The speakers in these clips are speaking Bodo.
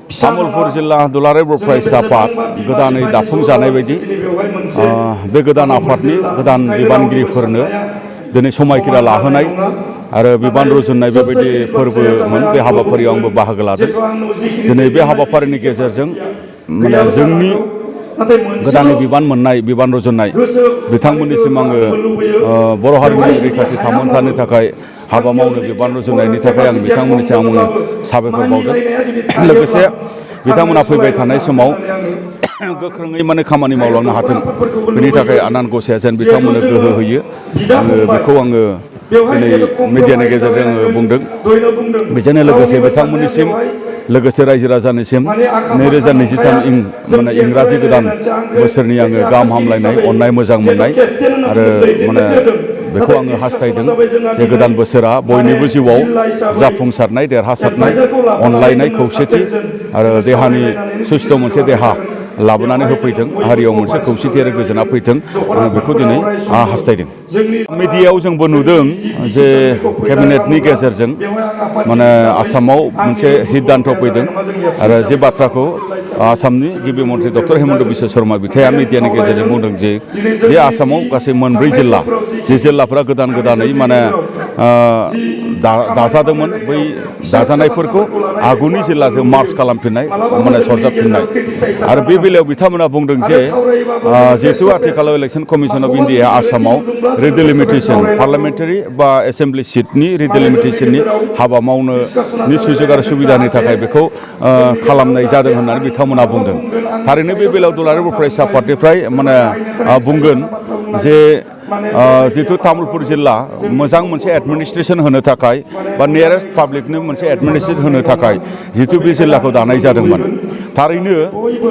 तामुलपुर जिल्ला दुलाराय बर' फरायसा आफाद गोदानै दाफुंजानाय बायदि बे गोदान आफादनि गोदान बिबानगिरिफोरनो दिनै समायखिरा लाहोनाय आरो बिबान रुजुननाय बेबायदि फोरबोमोन। बे हाबाफारियाव आंबो बाहागो लादों। दिनै बे हाबाफारिनि गेजेरजों माने जोंनि गोदानै बिबान मोननाय बिबान रुजुननाय बिथांमोननिसिम आङो बर' हारिनि रैखाथि थामोन्थानि थाखाय हाबा मावनो बिबान रुजुननायनि थाखाय आं बिथांमोननिसिम आङो साबायखर बावदों। लोगोसे बिथांमोना फैबाय थानाय समाव गोख्रोङै माने खामानि मावलांनो हाथों, बेनि थाखाय आनान गसाइआ जेन बिथांमोननो गोहो होयो। बेखौ आङो दिनै मिडियानि गेजेरजों आङो बुंदों। बेजोंनो लोगोसे बिथांमोननिसिम लोगोसे रायजो राजानिसिम 2023 माने इंराजि गोदान बोसोरनि आङो गाहाम हामलायनाय, अननाय, मोजां मोननाय आरो माने बेखौ आङो हास्थायदों जे गोदान बोसोरा बयनिबो जिउआव जाफुंसारनाय, देरहासारनाय, अनलायनाय, खौसेथि आरो देहानि सुस्थ' मोनसे देहा लाबोनानै होफैथों, हारियाव मोनसे खौसेथि आरो गोजोना फैथों, आं बेखौ दिनै हास्थायदों। मिडियायाव जोंबो नुदों जे केबिनेटनि गेजेरजों माने आसामाव मोनसे सिद्धान्त फैदों आरो जे बाथ्राखौ आसामनि गिबि मन्थ्रि डक्टर हेमन्त बिश्व शर्मा बिथाङा मिडियानि गेजेरजों बुंदों जे आसामाव गासै 9 जिल्ला, जे जिल्लाफोरा गोदानै माने दाजादोंमोन, बै दाजानायफोरखौ आगुनि जिल्लाजों मार्च खालामफिननाय, माने सरजाबफिननाय। आरो बे बेलायाव बिथांमोना बुंदों जे जिहेतु आथिखालाव इलेक्शन कमिशन अफ इन्डिया आसामाव रिडिलिमिटेशन पार्लियामेन्टारि बा एसेम्बलि सिटनि रिडिलिमिटेशननि हाबा मावनोनि सुजुग आरो सुबिदानि थाखाय बेखौ खालामनाय जादों होननानै बिथांमोना बुंदों। थारैनो बे बेलायाव दुलाराय बर' फरायसा आफादनिफ्राय माने बुंगोन जे जिहेतु तामुलपुर जिल्ला मोजां मोनसे एडमिनिस्ट्रेशन होनो थाखाय बा नियारेस्ट पाब्लिकनो मोनसे एडमिनिस्ट्रेशन होनो थाखाय जिहेतु बे जिल्लाखौ दानाय जादोंमोन। थारैनो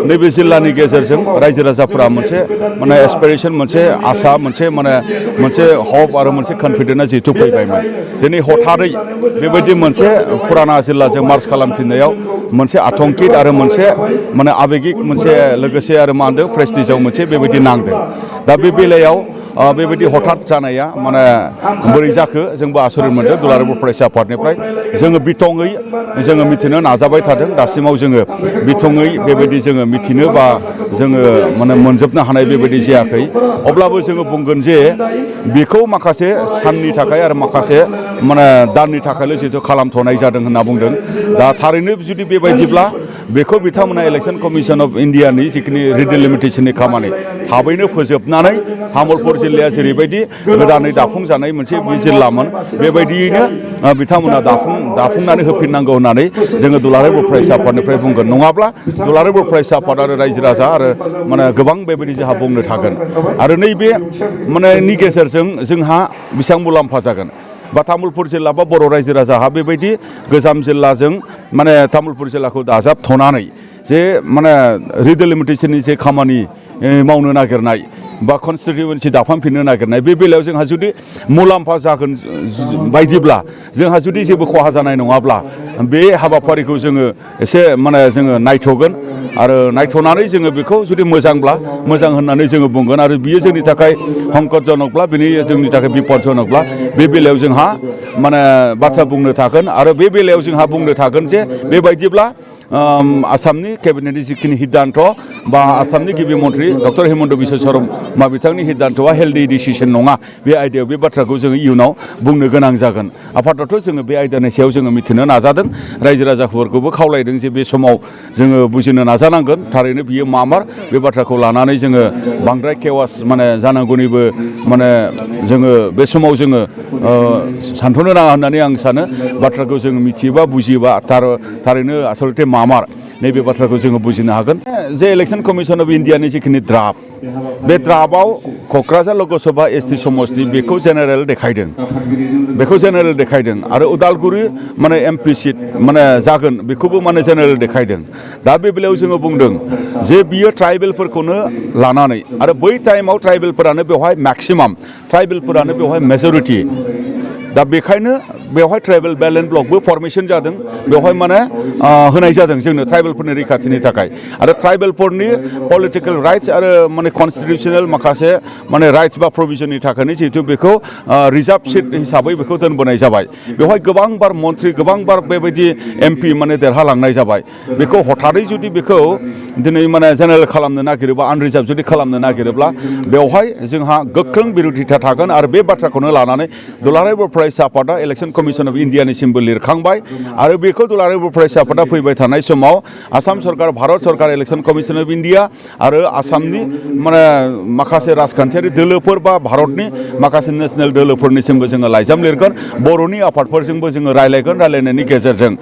नैबे जिल्लानि गेजेरजों रायजो राजाफोरा मोनसे माने एसपिरेशन, मोनसे आसा, मोनसे हप आरो मोनसे कन्फिडेन्स जिहेतु फैबायमोन। दिनै हथारै बेबायदि मोनसे फुराना जिल्लाजों मार्च खालामफिननायाव मोनसे आतंकित आरो मोनसे माने आबेगिक मोनसे लोगोसे आरो मा होनदों प्रेस्टिजआव मोनसे बेबायदि नांदों। दा बे बेलायाव बेबायदि हठात जानाया माने बोरै जाखो जोंबो आसरित मोनदों दुलाराय बर' फरायसा आफादनिफ्राय। जोङो बिथङै जोङो मिथिनो नाजाबाय थादों, दासिमाव जोङो बिथङै बेबायदि जोङो मिथिनो बा जोङो माने मोनजोबनो हानाय बेबायदि जायाखै। अब्लाबो जोङो बुंगोन जे बेखौ माखासे साननि थाखाय आरो माखासे माने दाननि थाखायल' जिहेतु खालामथ'नाय जादों होनना बुंदों। दा थारैनो जुदि बेबायदिब्ला बेखौ बिथांमोना इलेक्शन कमिशन अफ इन्डियानि जिखिनि रिडिलिमिटेशननि खामानि थाबैनो फोजोबनानै तामुलपुर जिल्लाया जेरैबायदि गोदानै दाफुंजानाय मोनसे जिल्लामोन, बेबायदियैनो बिथांमोना दाफुंनानै होफिननांगौ होननानै जोङो दुलाराय बर' फरायसा आफादनिफ्राय बुंगोन। नङाब्ला दुलाराय बर' फरायसा आफाद आरो रायजो राजा आरो माने गोबां बेबायदि जोंहा बुंनो थागोन। आरो नैबे माने नि गेजेरजों जोंहा बेसेबां मुलाम्फा जागोन बा तामुलपुर जिल्ला बा बर' रायजो राजाहा बेबायदि गोजाम जिल्लाजों माने तामुलपुर जिल्लाखौ दाजाबथ'नानै जे माने रिडिलिमिटेशननि जे खामानि मावनो नागिरनाय बा कनस्टिटिउवेन्सि दाफामफिननो नागिरनाय, बे बेलायाव जोंहा जुदि मुलाम्फा जागोन बायदिब्ला, जोंहा जुदि जेबो खहा जानाय नङाब्ला बे हाबाफारिखौ जोङो एसे माने जोङो नायथ'गोन आरो नायथ'नानै जोङो बेखौ जुदि मोजांब्ला मोजां होननानै जोङो बुंगोन आरो बियो जोंनि थाखाय हंकटजनकब्ला, बिनि जोंनि थाखाय बिपदजनकब्ला बे बेलायाव जोंहा माने बाथ्रा बुंनो थागोन। आरो बे बेलायाव जोंहा बुंनो थागोन जे बेबायदिब्ला आसामनि केबिनेटनि जिखिनि सिद्धान्त बा आसामनि गिबि मन्थ्रि डक्टर हेमन्त बिश्व शर्मा बिथांनि सिद्धान्तआ हेल्दि डिसिसन नङा। बे आयदायाव बे बाथ्राखौ जोङो इयुनाव बुंनो गोनां जागोन। आफादाथ' जोङो बे आयदानि सायाव जोङो मिथिनो नाजादों, रायजो राजाफोरखौबो खावलायदों जे बे समाव जोङो बुजिनो नाजानांगोन थारैनो बियो मामार। बे बाथ्राखौ लानानै जोङो बांद्राय केवास माने जानांगौनिबो माने जोङो बे समाव जोङो सानथ'नो नाङा होननानै आं सानो। बाथ्राखौ जोङो मिथियोबा बुजियोबा थारैनो आसलथे मामार, नैबे बाथ्राखौ जोङो बुजिनो हागोन। जे इलेक्शन कमिशन अफ इन्डियानि जिखिनि ड्राफ्ट, बे ड्राफ्टआव क'क्राझार लकसभा एसटि समस्ति बेखौ जेनेरेल देखायदों आरो उदालगुरि माने एमपि सिट माने जागोन बेखौबो माने जेनेरेल देखायदों। दा बे बेलायाव जोङो बुंदों जे बियो ट्राइबेलफोरखौनो लानानै, आरो बै टाइमाव ट्राइबेलफोरानो बेवहाय मेक्सिमाम, ट्राइबेलफोरानो बेवहाय मेजरिटि। दा बेखायनो बेवहाय ट्राइबेल बेलेन्स ब्लकबो फर्मेशन जादों बेवहाय माने होनाय जादों जोंनो ट्राइबेलफोरनि रैखाथिनि थाखाय आरो ट्राइबेलफोरनि पलिटिकेल राइट्स आरो माने कनस्टिटिउसनेल माखासे माने राइट्स बा प्रभिजननि थाखायनो जिहेतु बेखौ रिजार्भ सिट हिसाबै बेखौ दोनबोनाय जाबाय बेवहाय गोबांबार मन्थ्रि गोबांबार बेबायदि एमपि माने देरहालांनाय जाबाय बेखौ हथारै जुदि बेखौ दिनै माने जेनेरेल खालामनो नागिरोबा आनरिजार्भ जुदि खालामनो नागिरोब्ला बेवहाय जोंहा गोख्रों बिरोधिता थागोन आरो बे बाथ्राखौनो लानानै दुलाराय बर' फरायसा आफादा इलेक्सन कमिसन अफ इन्डियानिसिमबो लिरखांबाय आरो बेखौ दुलाराय बर' फरायसा आफादा फैबाय थानाय समाव आसाम सरकार भारत सरकार इलेक्सन कमिसन अफ इन्डिया आरो आसामनि माने माखासे राजखान्थियारि दोलोफोर बा भारतनि माखासे नेसनेल दोलोफोरनिसिमबो जोङो लाइजाम लिरगोन बर'नि आफादफोरजोंबो जोङो रायलायगोन रायलायनायनि गेजेरजों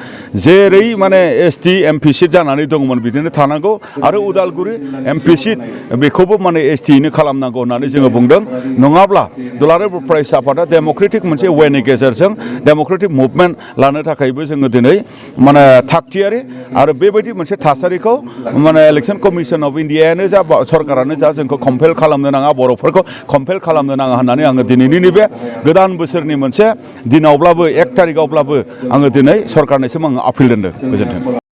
जेरै माने एसटि एमपि सिट जानानै दंमोन बिदिनो थानांगौ आरो उदालगुरि एमपि सिट बेखौबो माने एसटियैनो खालामनांगौ होननानै जोङो बुंदों नङाब्ला दुलाराय बर' फरायसा आफादा डेम'क्रेटिक मोनसे वेनि गेजेरजों डेम'क्रेटिक मुभमेन्ट लानो थाखायबो जोङो दिनै माने थागथियारि आरो बेबायदि मोनसे थासारिखौ माने इलेक्सन कमिसन अफ इन्डियायानो जा सरकारानो जा जोंखौ कम्पेल खालामनो नाङा बर'फोरखौ कम्पेल खालामनो नाङा होननानै आङो दिनैनि नैबे गोदान बोसोरनि मोनसे दिनावब्लाबो 1 थारिखआवब्लाबो आङो दिनै सरकारनिसिम आङो आपिल दोनदों गोजोन्थों